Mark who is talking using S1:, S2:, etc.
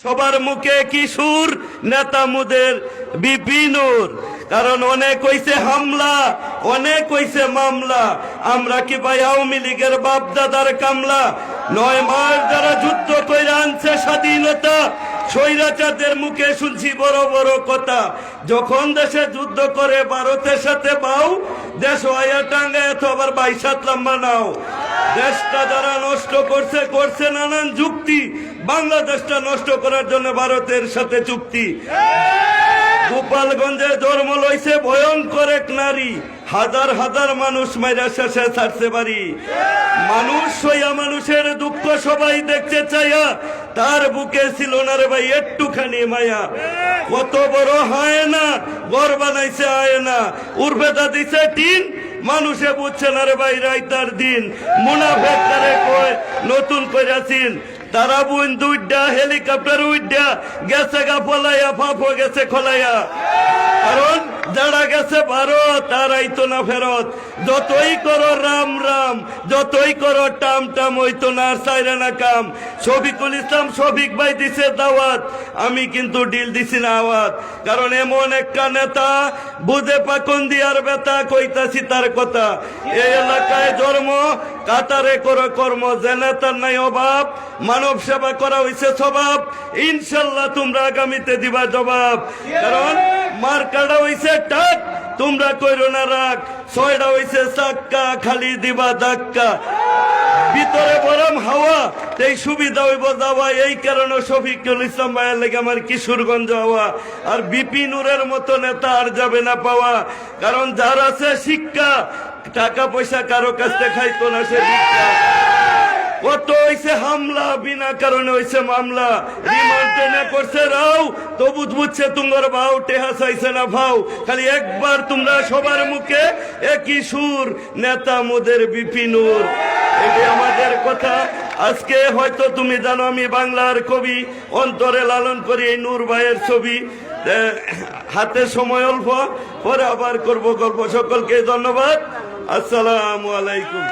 S1: সবার মুখে কি সুর, নেতা মুদের বিপিনুর। কারণ অনেক হইছে হামলা, অনেক হইছে মামলা। আমরা কি ভাই আওয়ামী লীগের বাপ দাদার কামলা? 9 মাস যারা যুদ্ধ করে আনছে স্বাধীনতা, স্বৈরাচারদের মুখে শুনছি বড় বড় কথা। যখন দেশে যুদ্ধ করে ভারতের সাথে বাউ, দেশ আয়া টাঙ্গায় তো আবার 22 লম্বা নাও। দেশটা যারা নষ্ট করছে, করছে নানান যুক্তি। বাংলাদেশটা নষ্ট করার জন্য ভারতের সাথে চুক্তি। গোপালগঞ্জে জন্ম লইছে ভয়ঙ্কর এক নারী, হাজার হাজার মানুষ মাইরা শেষে ছাড়ছে বাড়ি। মানুষ হইয়া মানুষের দুঃখ সবাই দেখতে চাইয়া, তার বুকে ছিল না রে ভাই একটুখানি মায়া। কত বড় হয় না ঘর বানাইছে আয় না, উর্বেদা দিছে টিন, মানুষে বুঝছে না রে ভাই রাইতার দিন। মুনাফেক তারে কয় নতুন কইরাছিন, তারা বুন দুইটা হেলিকপ্টার উইডা গেছে গা ফলাইয়া, ফাফো গেছে খলাইয়া। কারণ যারা গেছে ভারত তার আইতো না ফেরত। যতই করো রাম রাম, যতই করো টাম টাম, হইতো না সাইরা না কাম। শফিকুল ইসলাম শফিক ভাই দিছে দাওয়াত, আমি কিন্তু ডিল দিছি না আওয়াত। কারণ এমন একটা নেতা বুঝে পাকন দিয়ার বেতা, কইতাছি তার কথা। এই এলাকায় জন্ম, কাতারে করো কর্ম, যে নেতার নাই অভাব, মানব সেবা করা হইছে স্বভাব। ইনশাল্লাহ তোমরা আগামীতে দিবা জবাব। কারণ মার্কাটা হইছে টাক, তোমরা কইরো না রাগ। 6টা হইছে চাক্কা, খালি দিবা ধাক্কা। ভিতরে বরম হাওয়া, এই সুবিধা হইব যাওয়া। এই কারণে শফিকুল ইসলাম ভাইয়ের লেগে আমার কিশোরগঞ্জ হওয়া। আর বিপিনুরের মতো নেতা আর যাবে না পাওয়া। কারণ যার আছে শিক্ষা, টাকা পয়সা কারো কাছ থেকে খাইতো না সে ভিক্ষা। কত হইছে হামলা, বিনা কারণে হইছে মামলা। রিমান্ডে না করছে রাও, তবু বুঝছে তুঙ্গর ভাও, টেহা চাইছে না ভাও। খালি একবার তোমরা সবার মুখে একই সুর, নেতা মোদের বিপিনুর। এটাই আমাদের কথা। আজকে হয়তো তুমি জানো আমি বাংলার কবি, অন্তরে লালন করি এই নূর ভাইয়ের ছবি। হাতে সময় অল্প, পরে আবার করবো গল্প। সকলকে ধন্যবাদ। আসসালামু আলাইকুম।